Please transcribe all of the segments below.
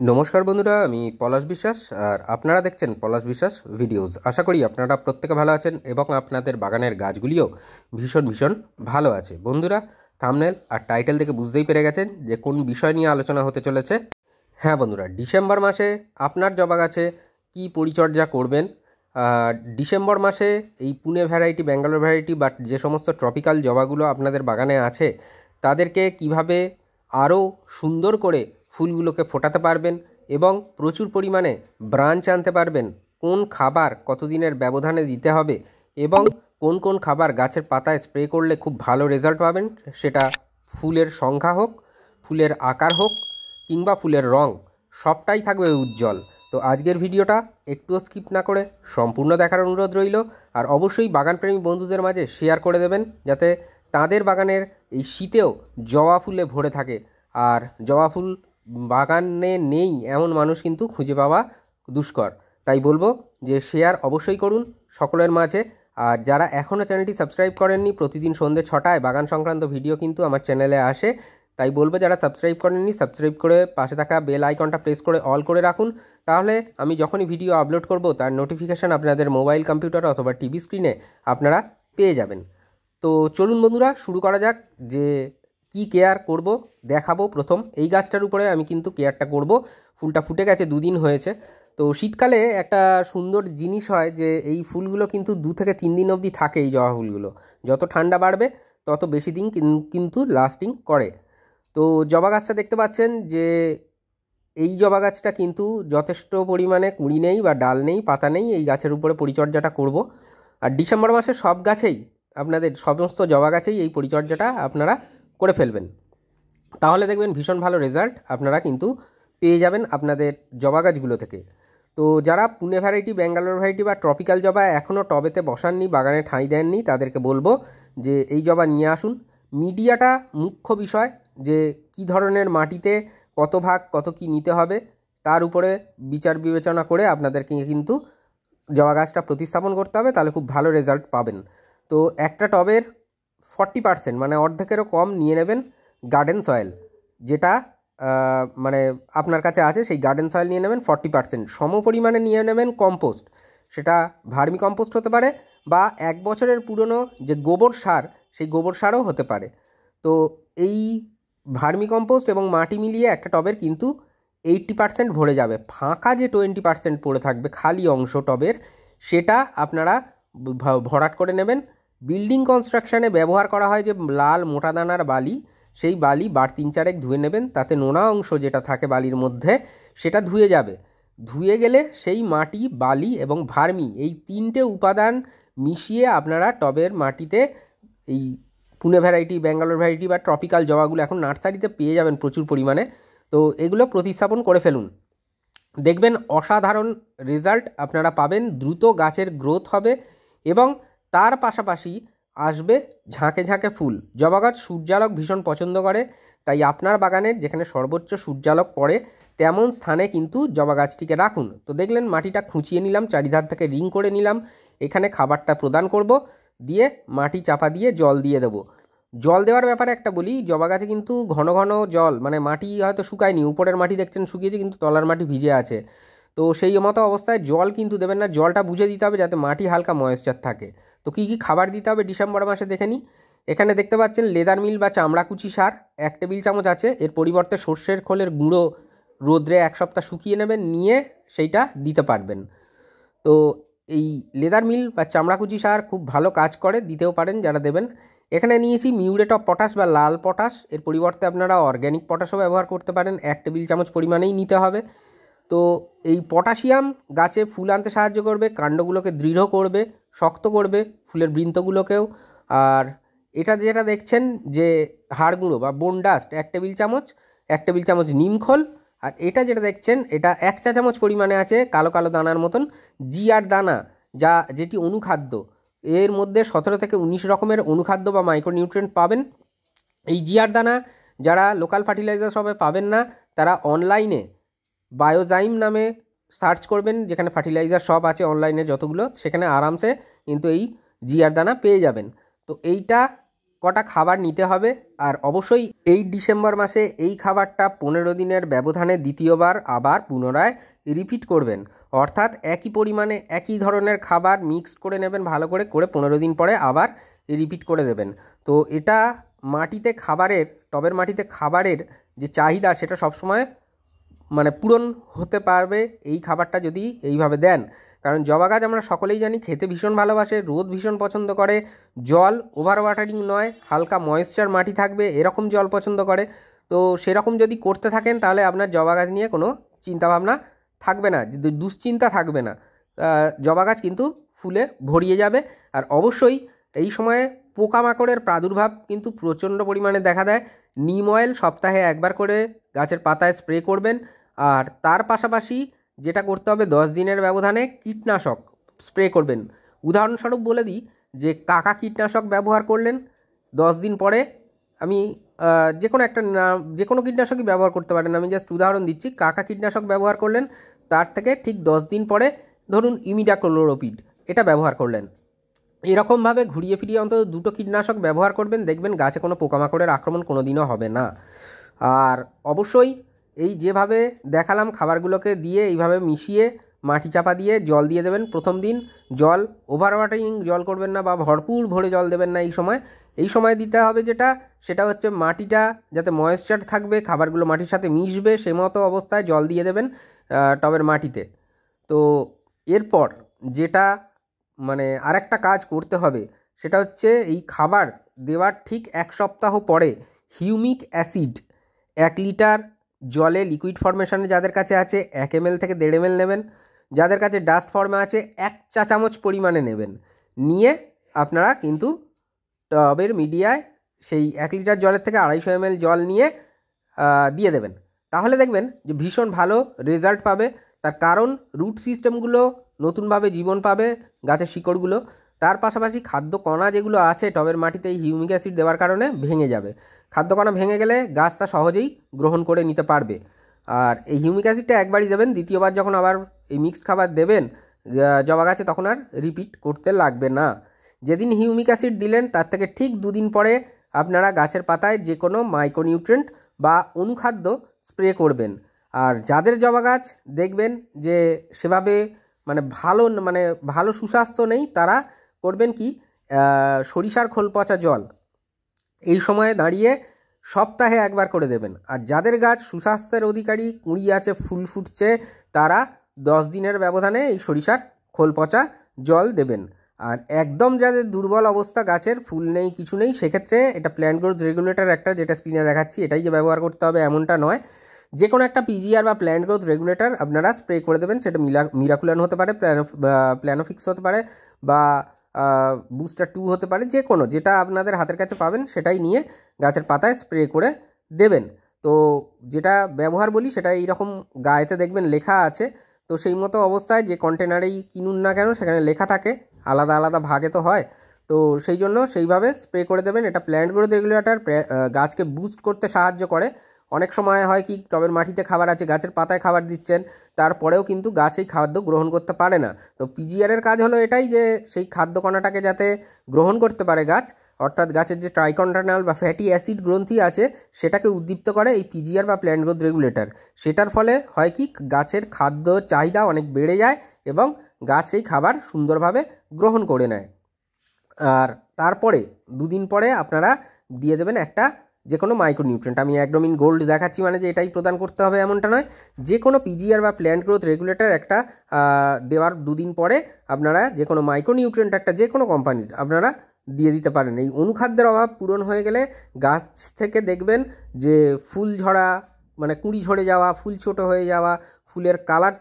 নমস্কার বন্ধুরা, আমি পলাশ বিশ্বাস আর আপনারা দেখছেন পলাশ বিশ্বাস ভিডিওস। আশা করি আপনারা প্রত্যেকে ভালো আছেন এবং আপনাদের বাগানের গাছগুলিও ভীষণ ভীষণ ভালো আছে। বন্ধুরা, থাম্বনেল আর টাইটেল থেকে বুঝতেই পেরে গেছেন যে কোন বিষয় নিয়ে আলোচনা হতে চলেছে। হ্যাঁ বন্ধুরা, ডিসেম্বর মাসে আপনার জবা গাছে কী পরিচর্যা করবেন, ডিসেম্বর মাসে এই পুনে ভ্যারাইটি, ব্যাঙ্গালোর ভ্যারাইটি বা যে সমস্ত ট্রপিক্যাল জবাগুলো আপনাদের বাগানে আছে তাদেরকে কিভাবে আরও সুন্দর করে ফুলগুলোকে ফোটাতে পারবেন এবং প্রচুর পরিমাণে ব্রাঞ্চ আনতে পারবেন, কোন খাবার কতদিনের ব্যবধানে দিতে হবে এবং কোন কোন খাবার গাছের পাতায় স্প্রে করলে খুব ভালো রেজাল্ট পাবেন, সেটা ফুলের সংখ্যা হোক, ফুলের আকার হোক কিংবা ফুলের রং, সবটাই থাকবে উজ্জ্বল। তো আজকের ভিডিওটা একটুও স্কিপ না করে সম্পূর্ণ দেখার অনুরোধ রইল। আর অবশ্যই বাগানপ্রেমী বন্ধুদের মাঝে শেয়ার করে দেবেন যাতে তাদের বাগানের এই শীতেও জবা ফুলে ভরে থাকে। আর জবা ফুল বাগানে নেই এমন মানুষ কিন্তু খুঁজে পাওয়া দুষ্কর। তাই বলবো যে শেয়ার অবশ্যই করুন সকলের মাঝে। আর যারা এখনও চ্যানেলটি সাবস্ক্রাইব করেননি, প্রতিদিন সন্ধ্যে 6টায় বাগান সংক্রান্ত ভিডিও কিন্তু আমার চ্যানেলে আসে। তাই বলবো যারা সাবস্ক্রাইব করেননি, সাবস্ক্রাইব করে পাশে থাকা বেল আইকনটা প্রেস করে অল করে রাখুন। তাহলে আমি যখনই ভিডিও আপলোড করব তার নোটিফিকেশান আপনাদের মোবাইল, কম্পিউটার অথবা টিভি স্ক্রিনে আপনারা পেয়ে যাবেন। তো চলুন বন্ধুরা, শুরু করা যাক যে কি কেয়ার করব দেখাবো। প্রথম এই গাছটার উপরে আমি কিন্তু কেয়ারটা করব। ফুলটা ফুটে গেছে, 2 দিন হয়েছে। তো শীতকালে একটা সুন্দর জিনিস হয় যে এই ফুলগুলো কিন্তু 2 থেকে 3 দিন অবধি থাকে। এই জবা ফুলগুলো যত ঠান্ডা বাড়বে তত বেশি দিন কিন্তু লাস্টিং করে। তো জবা গাছটা দেখতে পাচ্ছেন যে এই জবা গাছটা কিন্তু যথেষ্ট পরিমাণে কুঁড়ি নেই বা ডাল নেই, পাতা নেই। এই গাছের উপরে পরিচর্যাটা করব। আর ডিসেম্বর মাসে সব গাছেই, আপনাদের সমস্ত জবা গাছেই এই পরিচর্যাটা আপনারা করে ফেলবেন, তাহলে দেখবেন ভীষণ ভালো রেজাল্ট আপনারা কিন্তু পেয়ে যাবেন আপনাদের জবা গাছগুলো থেকে। তো যারা পুনে ভ্যারাইটি, ব্যাঙ্গালোর ভ্যারাইটি বা ট্রপিক্যাল জবা এখনও টবেতে বসাননি, বাগানে ঠাঁই দেননি, তাদেরকে বলবো যে এই জবা নিয়ে আসুন। মিডিয়াটা মুখ্য বিষয়, যে কি ধরনের মাটিতে কত ভাগ কত কি নিতে হবে তার উপরে বিচার বিবেচনা করে আপনাদেরকে কিন্তু জবা গাছটা প্রতিস্থাপন করতে হবে, তাহলে খুব ভালো রেজাল্ট পাবেন। তো একটা টবের 40% মানে অর্ধেকেরও কম নিয়ে নেবেন গার্ডেন সয়েল, যেটা মানে আপনার কাছে আছে সেই গার্ডেন সয়েল নিয়ে নেবেন 40%। সম পরিমাণে নিয়ে নেবেন কম্পোস্ট, সেটা ভার্মি কম্পোস্ট হতে পারে বা 1 বছরের পুরনো যে গোবর সার, সেই গোবর সারও হতে পারে। তো এই ভার্মি কম্পোস্ট এবং মাটি মিলিয়ে একটা টবের কিন্তু 80% ভরে যাবে। ফাঁকা যে 20% পড়ে থাকবে খালি অংশ টবের, সেটা আপনারা ভরাট করে নেবেন। বিল্ডিং কনস্ট্রাকশানে ব্যবহার করা হয় যে লাল মোটা দানার বালি, সেই বালি বার 3-4 ধুয়ে নেবেন, তাতে নোনা অংশ যেটা থাকে বালির মধ্যে সেটা ধুয়ে যাবে। ধুয়ে গেলে সেই মাটি, বালি এবং ভার্মি, এই 3টে উপাদান মিশিয়ে আপনারা টবের মাটিতে এই পুনে ভ্যারাইটি, ব্যাঙ্গালোর ভ্যারাইটি বা ট্রপিক্যাল জবাগুলো এখন নার্সারিতে পেয়ে যাবেন প্রচুর পরিমাণে। তো এগুলো প্রতিস্থাপন করে ফেলুন, দেখবেন অসাধারণ রেজাল্ট আপনারা পাবেন। দ্রুত গাছের গ্রোথ হবে এবং তার পাশাপাশি আসবে ঝাঁকে ঝাঁকে ফুল। জবা গাছ সূর্যালোক ভীষণ পছন্দ করে, তাই আপনার বাগানের যেখানে সর্বোচ্চ সূর্যালোক পড়ে তেমন স্থানে কিন্তু জবা গাছটিকে রাখুন। তো দেখলেন মাটিটা খুঁচিয়ে নিলাম, চারিধার থেকে রিং করে নিলাম, এখানে খাবারটা প্রদান করব, দিয়ে মাটি চাপা দিয়ে জল দিয়ে দেবো। জল দেওয়ার ব্যাপারে একটা বলি, জবা গাছে কিন্তু ঘন ঘন জল, মানে মাটি হয়তো শুকায়নি, উপরের মাটি দেখছেন শুকিয়েছে কিন্তু তলার মাটি ভিজে আছে, তো সেই মতো অবস্থায় জল কিন্তু দেবেন না। জলটা বুঝে দিতে হবে যাতে মাটি হালকা ময়েশ্চার থাকে। তো কী কী খাবার দিতে হবে ডিসেম্বর মাসে দেখে নিই। এখানে দেখতে পাচ্ছেন লেদার মিল বা চামড়াকুচি সার 1 টেবিল চামচ আছে। এর পরিবর্তে সর্ষের খোলের গুঁড়ো রোদ্রে 1 সপ্তাহ শুকিয়ে নেবেন, নিয়ে সেইটা দিতে পারবেন। তো এই লেদার মিল বা চামড়াকুচি সার খুব ভালো কাজ করে, দিতেও পারেন যারা দেবেন। এখানে নিয়েছি মিউরেট অফ পটাশ বা লাল পটাশ, এর পরিবর্তে আপনারা অর্গ্যানিক পটাশও ব্যবহার করতে পারেন। 1 টেবিল চামচ পরিমাণেই নিতে হবে। তো এই পটাশিয়াম গাছে ফুল আনতে সাহায্য করবে, কাণ্ডগুলোকে দৃঢ় করবে, শক্ত করবে, ফুলের বৃন্তগুলোকেও। আর এটা যেটা দেখছেন যে হাড় গুঁড়ো বা বোন ডাস্ট 1 টেবিল চামচ, 1 টেবিল চামচ নিমখোল। আর এটা যেটা দেখছেন এটা 1 চা চামচ পরিমাণে আছে কালো কালো দানার মতন জিআর দানা, যেটি অনুখাদ্য। এর মধ্যে 17 থেকে 19 রকমের অনুখাদ্য বা মাইক্রোনিউট্রিয়েন্ট পাবেন। এই জিআর দানা যারা লোকাল ফার্টিলাইজার শপে পাবেন না, তারা অনলাইনে বায়োজাইম নামে সার্চ করবেন, যেখানে ফার্টিলাইজার শপ আছে অনলাইনে যতগুলো, সেখানে আরামসে কিন্তু এই জিআর দানা পেয়ে যাবেন। তো এইটা কটা খাবার নিতে হবে। আর অবশ্যই এই ডিসেম্বর মাসে এই খাবারটা 15 দিনের ব্যবধানে দ্বিতীয়বার আবার পুনরায় রিপিট করবেন। অর্থাৎ একই পরিমাণে একই ধরনের খাবার মিক্সড করে নেবেন, ভালো করে 15 দিন পরে আবার রিপিট করে দেবেন। তো এটা মাটিতে খাবারের, টবের মাটিতে খাবারের যে চাহিদা সেটা সবসময় মানে পূরণ হতে পারবে এই খাবারটা যদি এইভাবে দেন। কারণ জবা গাছ আমরা সকলেই জানি খেতে ভীষণ ভালোবাসে, রোদ ভীষণ পছন্দ করে, জল ওভার ওয়াটারিং নয়, হালকা ময়েশ্চার মাটি থাকবে এরকম জল পছন্দ করে। তো সেরকম যদি করতে থাকেন তাহলে আপনার জবা গাছ নিয়ে কোনো চিন্তাভাবনা থাকবে না, দুশ্চিন্তা থাকবে না। জবা গাছ কিন্তু ফুলে ভরিয়ে যাবে। আর অবশ্যই এই সময়ে পোকামাকড়ের প্রাদুর্ভাব কিন্তু প্রচণ্ড পরিমাণে দেখা দেয়। নিম অয়েল সপ্তাহে একবার করে গাছের পাতায় স্প্রে করবেন। আর তার পাশাপাশি যেটা করতে হবে 10 দিনের ব্যবধানে কীটনাশক স্প্রে করবেন। উদাহরণস্বরূপ বলে দিই যে কাকা কীটনাশক ব্যবহার করলেন 10 দিন পরে, আমি যে কোনো একটা যে কোনো কীটনাশকই ব্যবহার করতে পারেন, আমি জাস্ট উদাহরণ দিচ্ছি। কাকা কীটনাশক ব্যবহার করলেন, তার থেকে ঠিক 10 দিন পরে ধরুন ইমিডাক্লোরোপিড এটা ব্যবহার করলেন। এরকমভাবে ঘুরিয়ে ফিরিয়ে অন্তত 2টো কীটনাশক ব্যবহার করবেন, দেখবেন গাছে কোনো পোকামাকড়ের আক্রমণ কোনো দিনও হবে না। আর অবশ্যই এই যেভাবে দেখালাম খাবারগুলোকে দিয়ে এইভাবে মিশিয়ে মাটি চাপা দিয়ে জল দিয়ে দেবেন। প্রথম দিন জল ওভার ওয়াটারিং জল করবেন না বা ভরপুর ভরে জল দেবেন না। এই সময় দিতে হবে সেটা হচ্ছে মাটিটা যাতে ময়েশ্চার থাকবে, খাবারগুলো মাটির সাথে মিশবে সে মতো অবস্থায় জল দিয়ে দেবেন টবের মাটিতে। তো এরপর যেটা মানে আরেকটা কাজ করতে হবে সেটা হচ্ছে এই খাবার দেওয়ার ঠিক 1 সপ্তাহ পরে হিউমিক অ্যাসিড 1 লিটার জলে লিকুইড ফর্মেশনে যাদের কাছে আছে 1 ml থেকে 1.5 ml নেবেন। যাদের কাছে ডাস্ট ফর্মে আছে 1 চা চামচ পরিমাণে নেবেন। নিয়ে আপনারা কিন্তু টবের মিডিয়ায় সেই 1 লিটার জলের থেকে 250 ml জল নিয়ে দিয়ে দেবেন। তাহলে দেখবেন যে ভীষণ ভালো রেজাল্ট পাবে। তার কারণ রুট সিস্টেমগুলো নতুনভাবে জীবন পাবে, গাছের শিকড়গুলো। তার পাশাপাশি খাদ্য কণা যেগুলো আছে টবের মাটিতে এই হিউমিক অ্যাসিড দেওয়ার কারণে ভেঙে যাবে। খাদ্য কণা ভেঙে গেলে গাছ তা সহজেই গ্রহণ করে নিতে পারবে। আর এই হিউমিক অ্যাসিডটা একবারই দেবেন, দ্বিতীয়বার যখন আবার এই মিক্সড খাবার দেবেন জবা গাছে তখন আর রিপিট করতে লাগবে না। যেদিন হিউমিক অ্যাসিড দিলেন তার থেকে ঠিক 2 দিন পরে আপনারা গাছের পাতায় যে কোনো মাইক্রোনিউট্রেন্ট বা অনুখাদ্য স্প্রে করবেন। আর যাদের জবা গাছ দেখবেন যে সেভাবে ভালো সুস্বাস্থ্য নেই, তারা করবেন কি সরিষার খোল পচা জল এই সময়ে দাঁড়িয়ে সপ্তাহে একবার করে দেবেন। আর যাদের গাছ সুস্বাস্থ্যের অধিকারী, কুঁড়ি আছে, ফুল ফুটছে, তারা 10 দিনের ব্যবধানে এই সরিষার খোল পচা জল দেবেন। আর একদম যাদের দুর্বল অবস্থা, গাছের ফুল নেই কিছু নেই, সেক্ষেত্রে এটা প্ল্যান্ট গ্রোথ রেগুলেটর একটা যেটা স্ক্রিনে দেখাচ্ছি এটাই যে ব্যবহার করতে হবে এমনটা নয়। যে কোনো একটা পিজিআর বা প্ল্যান্ট গ্রোথ রেগুলেটর আপনারা স্প্রে করে দেবেন। সেটা মিরাকুলান হতে পারে, প্ল্যানোফিক্স হতে পারে, বা বুস্টার 2 হতে পারে, যে কোনো যেটা আপনাদের হাতের কাছে পাবেন সেটাই নিয়ে গাছের পাতায় স্প্রে করে দেবেন। তো যেটা ব্যবহার বলি সেটা এইরকম গায়েতে দেখবেন লেখা আছে। তো সেই মতো অবস্থায় যে কন্টেনারেই কিনুন না কেন সেখানে লেখা থাকে, আলাদা আলাদা ভাগে তো হয়। তো সেই জন্য সেইভাবে স্প্রে করে দেবেন। এটা প্ল্যান্ট গ্রোথ রেগুলেটর গাছকে বুস্ট করতে সাহায্য করে। অনেক সময় হয় কি টবের মাটিতে খাবার আছে, গাছের পাতায় খাবার দিচ্ছেন, তারপরেও কিন্তু গাছ এই খাদ্য গ্রহণ করতে পারে না। তো পিজিআরের কাজ হলো এটাই যে সেই খাদ্য কণাটাকে যাতে গ্রহণ করতে পারে গাছ, অর্থাৎ গাছের যে ট্রাইকন্টার্নাল বা ফ্যাটি অ্যাসিড গ্রন্থি আছে সেটাকে উদ্দীপ্ত করে এই পিজিআর বা প্ল্যান্ট গ্রোথ রেগুলেটর। সেটার ফলে হয় কি গাছের খাদ্য চাহিদা অনেক বেড়ে যায় এবং গাছ সেই খাবার সুন্দরভাবে গ্রহণ করে নেয়। আর তারপরে 2 দিন পরে আপনারা দিয়ে দেবেন একটা যে কোনো মাইক্রোনিউট্রেন্ট। আমি অ্যাগ্রোমিন গোল্ড দেখাচ্ছি মানে যে এটাই প্রদান করতে হবে এমনটা নয়। যে কোনো পিজিআর বা প্ল্যান্ট গ্রোথ রেগুলেটর একটা দেওয়ার 2 দিন পরে আপনারা যে কোনো মাইক্রোনিউট্রেন্ট একটা যে কোনো কোম্পানির আপনারা দিয়ে দিতে পারেন। এই অনুখাদ্যের অভাব পূরণ হয়ে গেলে গাছ থেকে দেখবেন যে ফুল ঝরা, মানে কুঁড়ি ঝরে যাওয়া, ফুল ছোট হয়ে যাওয়া, ফুলের কালার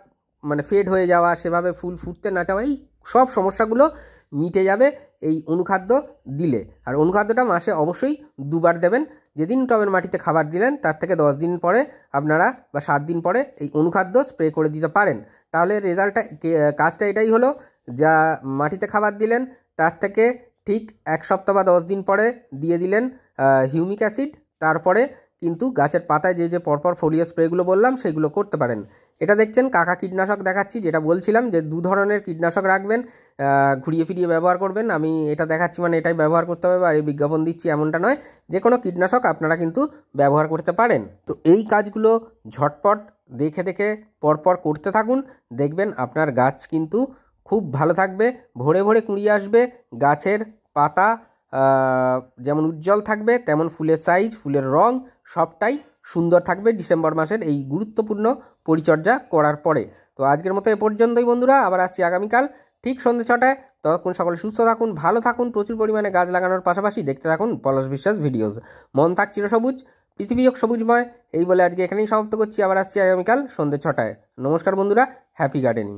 ফেড হয়ে যাওয়া, সেভাবে ফুল ফুটতে না চাওয়া, এই সব সমস্যাগুলো মিটে যাবে এই অনুখাদ্য দিলে। আর অনুখাদ্যটা মাসে অবশ্যই 2 বার দেবেন। যেদিন টবের মাটিতে খাবার দিলেন তার থেকে 10 দিন পরে আপনারা বা 7 দিন পরে এই অনুখাদ্য স্প্রে করে দিতে পারেন। তাহলে কাজটা এটাই হলো, যা মাটিতে খাবার দিলেন তার থেকে ঠিক 1 সপ্তাহ বা 10 দিন পরে দিয়ে দিলেন হিউমিক অ্যাসিড। তারপরে কিন্তু গাছের পাতায় যে পরপর ফোলিও স্প্রেগুলো বললাম সেগুলো করতে পারেন। এটা দেখছেন কাকা কীটনাশক দেখাচ্ছি, যেটা বলছিলাম যে 2 ধরনের কীটনাশক রাখবেন। ঘুরিয়ে ফিরিয়ে ব্যবহার করবেন। আমি এটা দেখাচ্ছি মানে এটাই ব্যবহার করতে হবে বা এই বিজ্ঞাপন দিচ্ছি এমনটা নয়। যে কোনো কীটনাশক আপনারা কিন্তু ব্যবহার করতে পারেন। তো এই কাজগুলো ঝটপট দেখে দেখে পরপর করতে থাকুন, দেখবেন আপনার গাছ কিন্তু খুব ভালো থাকবে, ভরে ভরে কুঁড়িয়ে আসবে, গাছের পাতা যেমন উজ্জ্বল থাকবে তেমন ফুলের সাইজ, ফুলের রং সবটাই সুন্দর থাকবে ডিসেম্বর মাসের এই গুরুত্বপূর্ণ পরিচর্যা করার পরে। তো আজকের মতো এ পর্যন্তই বন্ধুরা, আবার আসছি আগামীকাল ঠিক সন্ধ্যে 6টায়। ততক্ষণ সকলে সুস্থ থাকুন, ভালো থাকুন, প্রচুর পরিমাণে গাছ লাগানোর পাশাপাশি দেখতে থাকুন পলাশ বিশ্বাস ভিডিওস। মন থাক চিরসবুজ, পৃথিবী হোক সবুজময়, এই বলে আজকে এখানেই সমাপ্ত করছি। আবার আসছি আগামীকাল সন্ধ্যে 6টায়। নমস্কার বন্ধুরা, হ্যাপি গার্ডেনিং।